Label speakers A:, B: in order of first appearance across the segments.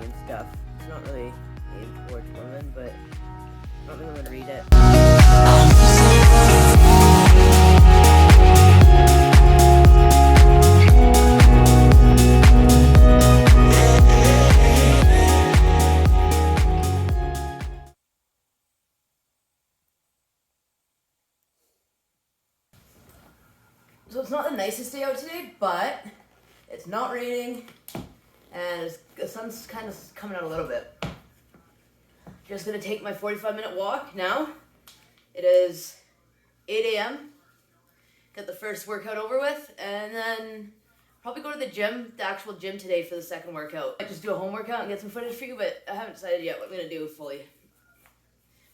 A: and stuff. It's not really aimed towards women, but I don't think I'm gonna read it. So it's not the nicest day out today, but it's not raining, and the sun's kind of coming out a little bit. Just gonna take my 45-minute walk now. It is 8 a.m. Get the first workout over with, and then probably go to the gym, the actual gym today for the second workout. I just do a home workout and get some footage for you, but I haven't decided yet what I'm gonna do fully.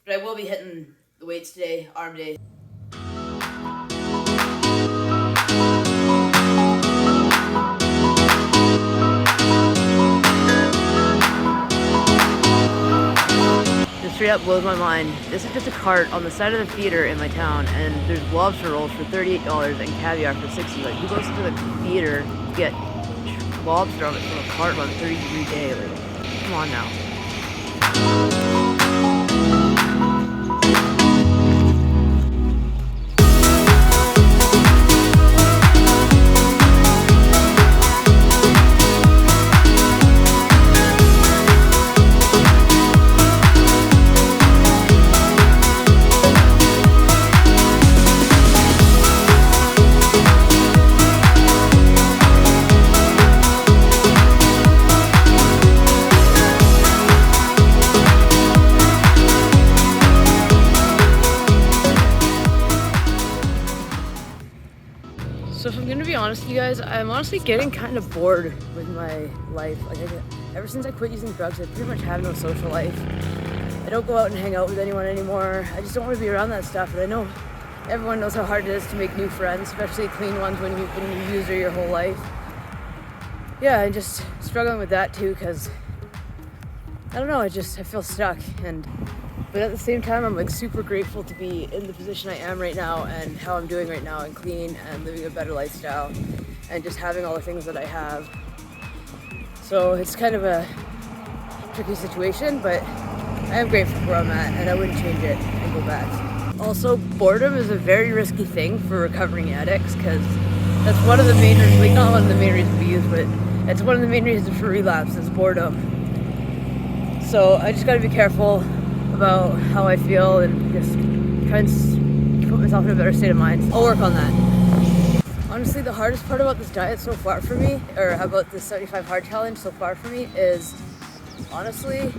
A: But I will be hitting the weights today, arm day. Straight up blows my mind. This is just a cart on the side of the theater in my town, and there's lobster rolls for $38 and caviar for $60. Like, who goes to the theater to get lobster on it from a cart on a 30-degree day? Like, come on now. So if I'm gonna be honest with you guys, I'm honestly getting kind of bored with my life. Like, ever since I quit using drugs, I pretty much have no social life. I don't go out and hang out with anyone anymore. I just don't want to be around that stuff. And I know everyone knows how hard it is to make new friends, especially clean ones when you've been a user your whole life. Yeah, I'm just struggling with that too, because I don't know, I feel stuck. But at the same time, I'm like super grateful to be in the position I am right now and how I'm doing right now and clean and living a better lifestyle and just having all the things that I have. So it's kind of a tricky situation, but I am grateful for where I'm at and I wouldn't change it and go back. Also, boredom is a very risky thing for recovering addicts, because that's one of the main reasons, like not one of the main reasons we use, but it's one of the main reasons for relapse is boredom. So I just gotta be careful about how I feel and just try and put myself in a better state of mind. I'll work on that. Honestly, the hardest part about this diet so far for me, or about this 75 hard challenge so far for me, is honestly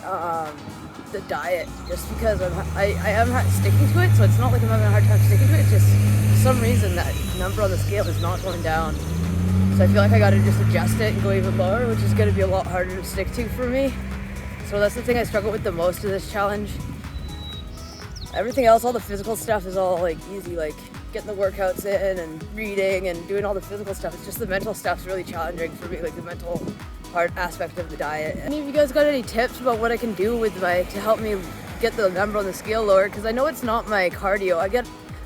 A: the diet. Just because I am sticking to it, so it's not like I'm having a hard time sticking to it. It's just for some reason that number on the scale is not going down. So I feel like I got to just adjust it and go even lower, which is going to be a lot harder to stick to for me. So that's the thing I struggle with the most of this challenge. Everything else, all the physical stuff is all like easy, like getting the workouts in and reading and doing all the physical stuff. It's just the mental stuff's really challenging for me, like the mental part aspect of the diet. Any of you guys got any tips about what I can do with to help me get the number on the scale lower? Because I know it's not my cardio.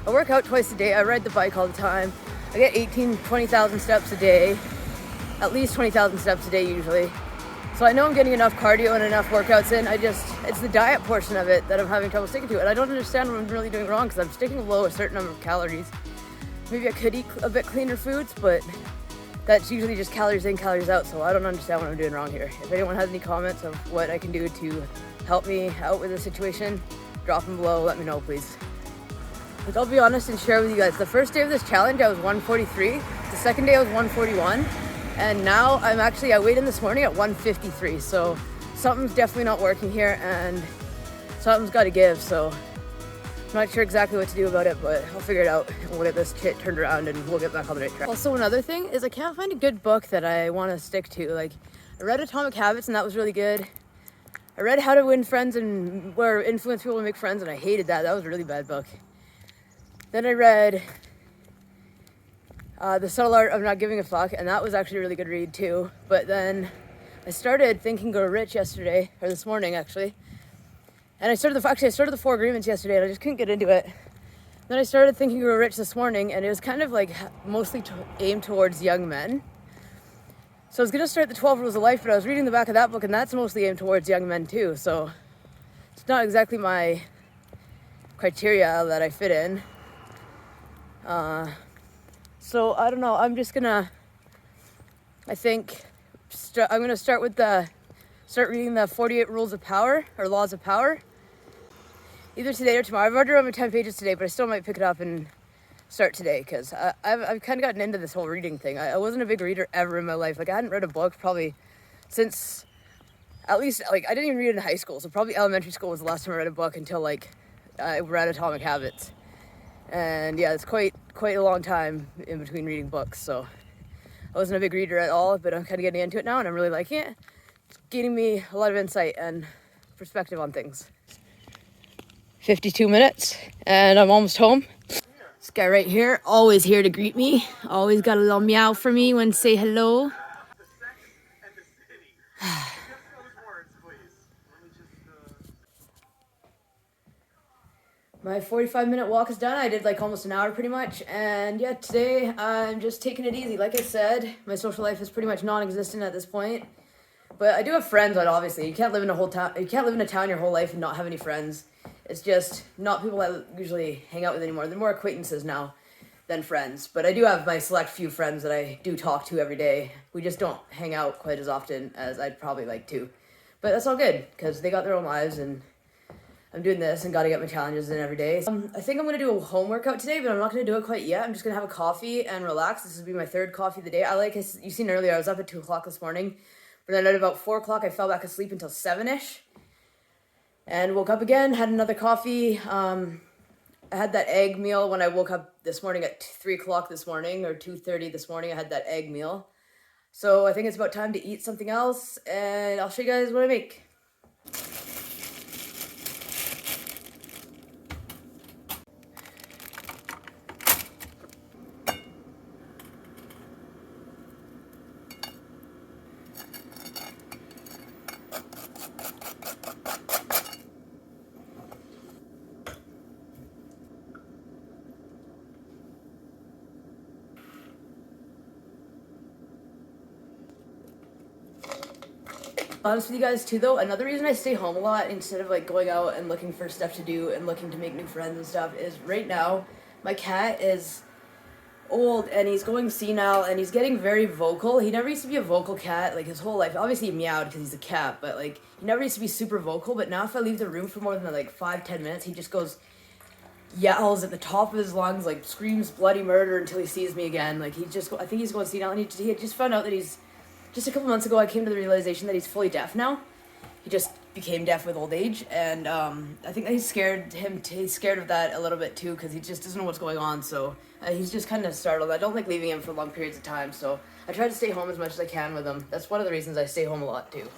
A: I work out twice a day. I ride the bike all the time. I get 20,000 steps a day, at least 20,000 steps a day usually. So I know I'm getting enough cardio and enough workouts in. It's the diet portion of it that I'm having trouble sticking to. And I don't understand what I'm really doing wrong, because I'm sticking below a certain number of calories. Maybe I could eat a bit cleaner foods, but that's usually just calories in, calories out. So I don't understand what I'm doing wrong here. If anyone has any comments of what I can do to help me out with the situation, drop them below, let me know, please. Like, I'll be honest and share with you guys. The first day of this challenge, I was 143. The second day, I was 141. And now I weighed in this morning at 153. So something's definitely not working here and something's got to give. So I'm not sure exactly what to do about it, but I'll figure it out and we'll get this shit turned around and we'll get back on the right track. Also, another thing is I can't find a good book that I want to stick to. Like, I read Atomic Habits and that was really good. I read How to Win Friends and Where Influence People to Make Friends, and I hated that. That was a really bad book. Then I read The Subtle Art of Not Giving a Fuck, and that was actually a really good read too. But then I started Think and Grow Rich yesterday, or this morning actually. And I started the 4 Agreements yesterday and I just couldn't get into it. Then I started Think and Grow Rich this morning, and it was kind of like mostly aimed towards young men. So I was gonna start the 12 Rules of Life, but I was reading the back of that book, and that's mostly aimed towards young men too. So it's not exactly my criteria that I fit in. So I don't know. I'm just gonna. I think I'm gonna start reading the 48 Rules of Power or Laws of Power. Either today or tomorrow. I've already read my 10 pages today, but I still might pick it up and start today because I've kind of gotten into this whole reading thing. I wasn't a big reader ever in my life. Like I hadn't read a book probably since at least like I didn't even read it in high school. So probably elementary school was the last time I read a book until like I read Atomic Habits. And yeah, it's quite a long time in between reading books. So I wasn't a big reader at all, but I'm kind of getting into it now and I'm really liking it. It's gaining me a lot of insight and perspective on things. 52 minutes and I'm almost home. This guy right here, always here to greet me. Always got a little meow for me when say hello. My 45-minute walk is done. I did like almost an hour pretty much. And yeah, today I'm just taking it easy. Like I said, my social life is pretty much non-existent at this point. But I do have friends, but obviously you can't live in a town your whole life and not have any friends. It's just not people that I usually hang out with anymore. They're more acquaintances now than friends. But I do have my select few friends that I do talk to every day. We just don't hang out quite as often as I'd probably like to. But that's all good, because they got their own lives, and I'm doing this and got to get my challenges in every day. I think I'm going to do a home workout today, but I'm not going to do it quite yet. I'm just going to have a coffee and relax. This will be my third coffee of the day. You seen earlier, I was up at 2 o'clock this morning. But then at about 4 o'clock, I fell back asleep until 7-ish. And woke up again, had another coffee. I had that egg meal when I woke up this morning at 3 o'clock this morning, or 2:30 this morning. I had that egg meal. So I think it's about time to eat something else, and I'll show you guys what I make. Honest with you guys too though, another reason I stay home a lot instead of like going out and looking for stuff to do and looking to make new friends and stuff is right now my cat is old and he's going senile and he's getting very vocal. He never used to be a vocal cat like his whole life. Obviously he meowed because he's a cat, but like he never used to be super vocal. But now if I leave the room for more than like 5-10 minutes, he just goes yells at the top of his lungs, like screams bloody murder until he sees me again. Like I think he's going senile, and he had just found out that he's just a couple months ago, I came to the realization that he's fully deaf now. He just became deaf with old age, and I think that he's scared of that a little bit too, because he just doesn't know what's going on, so he's just kind of startled. I don't like leaving him for long periods of time, so I try to stay home as much as I can with him. That's one of the reasons I stay home a lot too.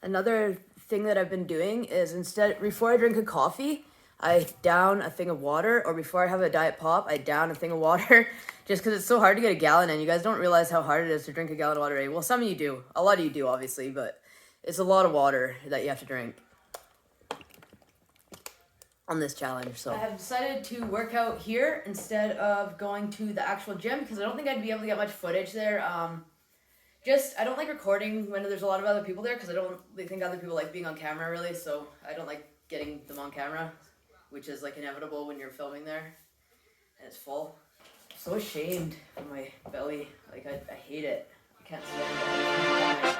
A: Another thing that I've been doing is before I drink a coffee, I down a thing of water, or before I have a Diet Pop, I down a thing of water, just because it's so hard to get a gallon in. You guys don't realize how hard it is to drink a gallon of water. Well, some of you do. A lot of you do, obviously, but it's a lot of water that you have to drink on this challenge. So I have decided to work out here instead of going to the actual gym, because I don't think I'd be able to get much footage there. I don't like recording when there's a lot of other people there, because I don't think other people like being on camera, really, so I don't like getting them on camera, which is like inevitable when you're filming there and it's full. I'm so ashamed of my belly. Like I hate it. I can't stand it.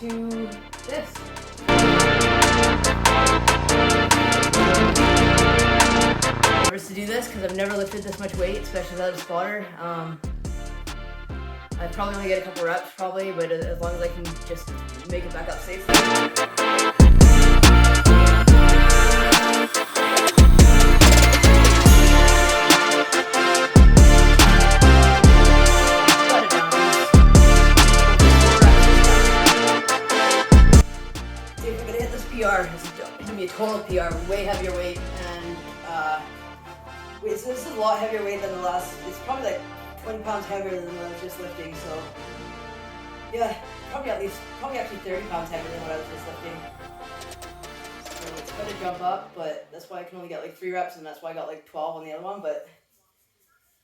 A: to this. Nervous to do this because I've never lifted this much weight, especially without a spotter. I'd probably only get a couple reps, probably, but as long as I can just make it back up safely. PR, it's gonna be a total PR, way heavier weight, and so this is a lot heavier weight than the last. It's probably like 20 pounds heavier than what I was just lifting. So yeah, probably actually 30 pounds heavier than what I was just lifting. So it's gonna jump up, but that's why I can only get like 3 reps, and that's why I got like 12 on the other one. But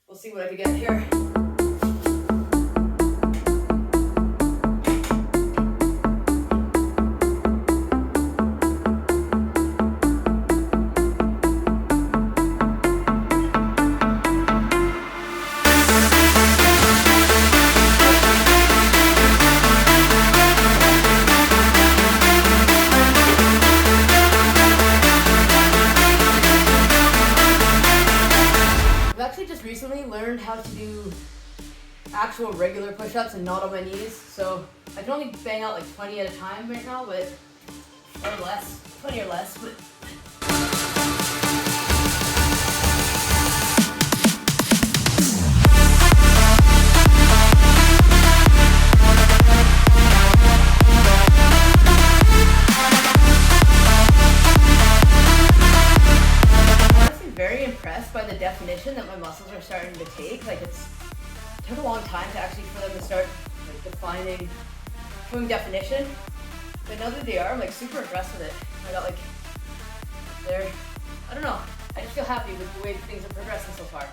A: we'll see what I can get here. Recently learned how to do actual regular push-ups and not on my knees, so I can only bang out like 20 at a time right now, but or less, 20 or less, but very impressed by the definition that my muscles are starting to take. Like it took a long time to actually for them to start like defining, showing definition. But now that they are, I'm like super impressed with it. I got like, I don't know. I just feel happy with the way things are progressing so far.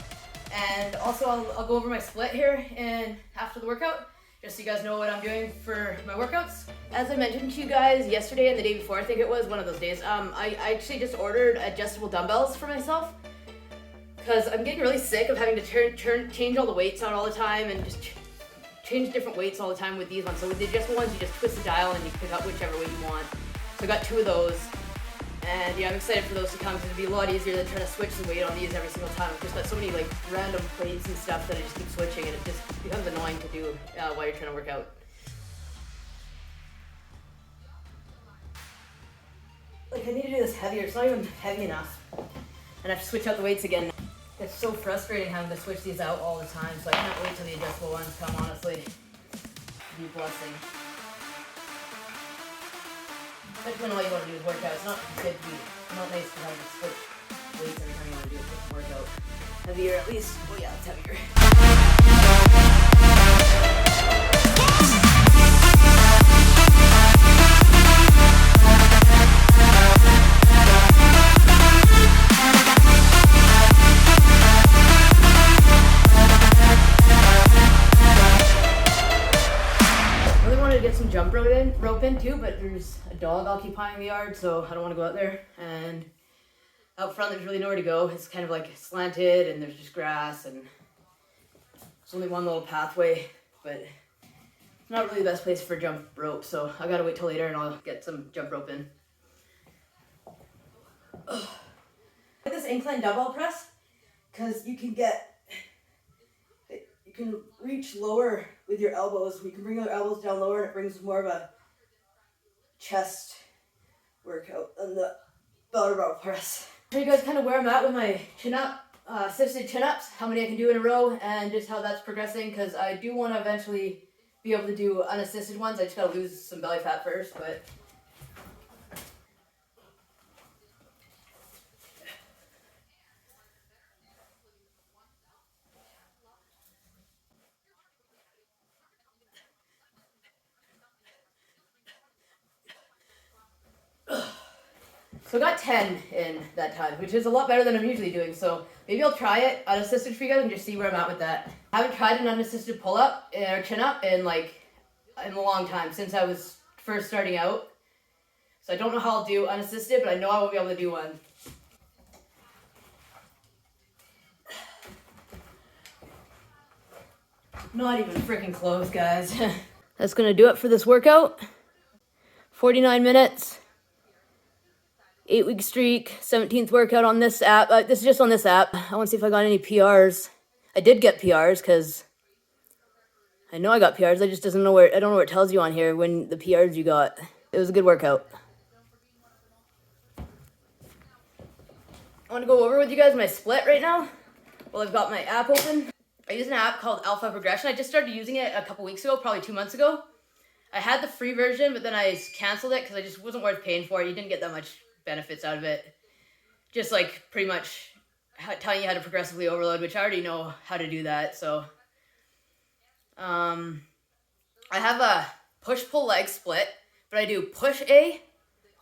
A: And also I'll go over my split here and after the workout, just so you guys know what I'm doing for my workouts. As I mentioned to you guys yesterday and the day before, I think it was one of those days, I actually just ordered adjustable dumbbells for myself because I'm getting really sick of having to change all the weights out all the time and just change different weights all the time with these ones. So with the adjustable ones, you just twist the dial and you pick up whichever weight you want. So I got 2 of those. And yeah, I'm excited for those to come because it'd be a lot easier than trying to switch the weight on these every single time. I've just got so many like random plates and stuff that I just keep switching and it just becomes annoying to do while you're trying to work out. Like I need to do this heavier, it's not even heavy enough. And I have to switch out the weights again. It's so frustrating having to switch these out all the time, so I can't wait till the adjustable ones come, honestly. It'd be a blessing. Especially when all you want to do is work out. It's not good to be, not nice to have to switch weights every time you want to do a quick workout. Heavier at least. Oh yeah, it's heavier. Jump rope in too, but there's a dog occupying the yard, so I don't want to go out there. And out front there's really nowhere to go. It's kind of like slanted and there's just grass and there's only one little pathway, but it's not really the best place for jump rope, so I gotta wait till later and I'll get some jump rope in. Ugh. I like this incline dumbbell press because you can reach lower with your elbows. You can bring your elbows down lower and it brings more of a chest workout than the barbell press. Show you guys kind of where I'm at with my chin-up, assisted chin-ups, how many I can do in a row, and just how that's progressing, because I do want to eventually be able to do unassisted ones. I just gotta lose some belly fat first, but so I got 10 in that time, which is a lot better than I'm usually doing. So maybe I'll try it unassisted for you guys and just see where I'm at with that. I haven't tried an unassisted pull-up or chin-up in a long time, since I was first starting out. So I don't know how I'll do unassisted, but I know I will be able to do one. Not even freaking close, guys. That's gonna do it for this workout. 49 minutes. 8-week streak, 17th workout on this app. This is just on this app. I want to see if I got any PRs. I did get PRs because I know I got PRs. I just don't know where it tells you on here when the PRs you got. It was a good workout. I want to go over with you guys my split right now. Well, I've got my app open. I use an app called Alpha Progression. I just started using it a couple weeks ago, probably 2 months ago. I had the free version, but then I canceled it because I just wasn't worth paying for it. You didn't get that much benefits out of it. Just like pretty much telling you how to progressively overload, which I already know how to do that. So I have a push-pull leg split, but I do push A,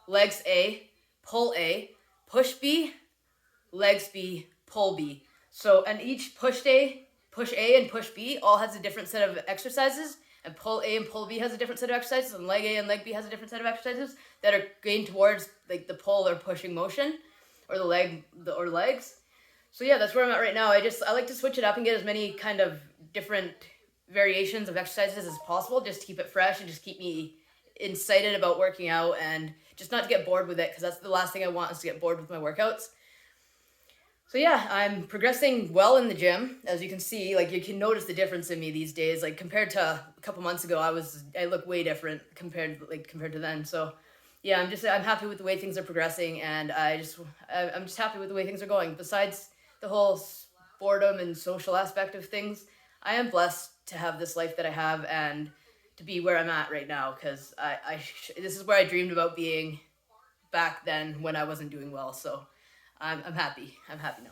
A: legs A, pull A, push B, legs B, pull B. So, and each push A and push B all has a different set of exercises, and pull A and pull B has a different set of exercises, and leg A and leg B has a different set of exercises that are going towards like the pull or pushing motion, or the legs. So yeah, that's where I'm at right now. I like to switch it up and get as many kind of different variations of exercises as possible, just to keep it fresh and just keep me excited about working out, and just not to get bored with it, because that's the last thing I want, is to get bored with my workouts. So yeah, I'm progressing well in the gym. As you can see, like you can notice the difference in me these days. Like compared to a couple months ago, I look way different compared to then. So yeah, I'm happy with the way things are progressing, and I'm just happy with the way things are going. Besides the whole boredom and social aspect of things, I am blessed to have this life that I have and to be where I'm at right now, because this is where I dreamed about being back then when I wasn't doing well. So I'm happy. I'm happy now.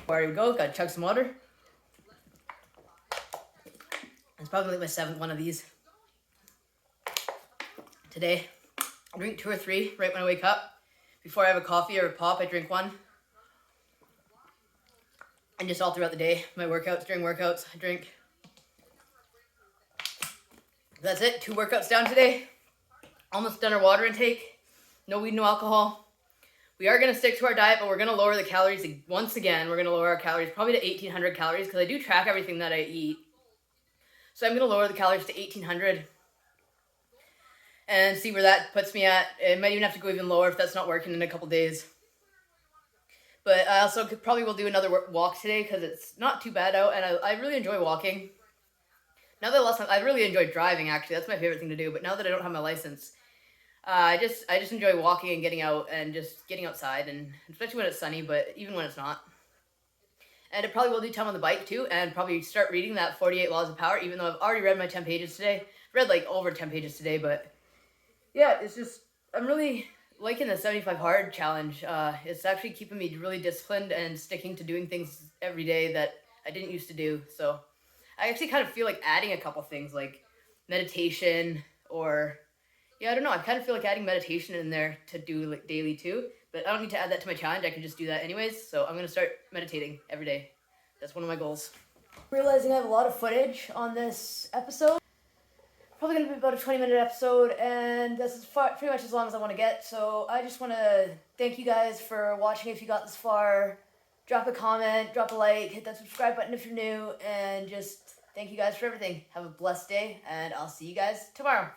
A: There we go. Got to chug some water. It's probably my 7th one of these today. I drink 2 or 3 right when I wake up. Before I have a coffee or a pop, I drink 1. And just all throughout the day, my workouts, during workouts, I drink. That's it. 2 workouts down today. Almost done our water intake. No weed, no alcohol. We are going to stick to our diet, but we're going to lower the calories once again. We're going to lower our calories probably to 1,800 calories, because I do track everything that I eat. So I'm going to lower the calories to 1,800 and see where that puts me at. It might even have to go even lower if that's not working in a couple days. But I also probably will do another walk today, because it's not too bad out, and I really enjoy walking. Now that I lost I really enjoy driving, actually. That's my favorite thing to do. But now that I don't have my license, I just enjoy walking and getting out and just getting outside, and especially when it's sunny, but even when it's not. And it probably will do time on the bike too, and probably start reading that 48 Laws of Power, even though I've already read my 10 pages today. I've read like over 10 pages today, but yeah, it's just, I'm really liking the 75 Hard challenge. It's actually keeping me really disciplined and sticking to doing things every day that I didn't used to do. So I actually kind of feel like adding a couple things like meditation, or yeah, I don't know. I kind of feel like adding meditation in there to do like daily too, but I don't need to add that to my challenge. I can just do that anyways. So I'm going to start meditating every day. That's one of my goals. Realizing I have a lot of footage on this episode. Probably going to be about a 20-minute episode, and this is pretty much as long as I want to get. So I just want to thank you guys for watching if you got this far. Drop a comment, drop a like, hit that subscribe button if you're new, and just thank you guys for everything. Have a blessed day, and I'll see you guys tomorrow.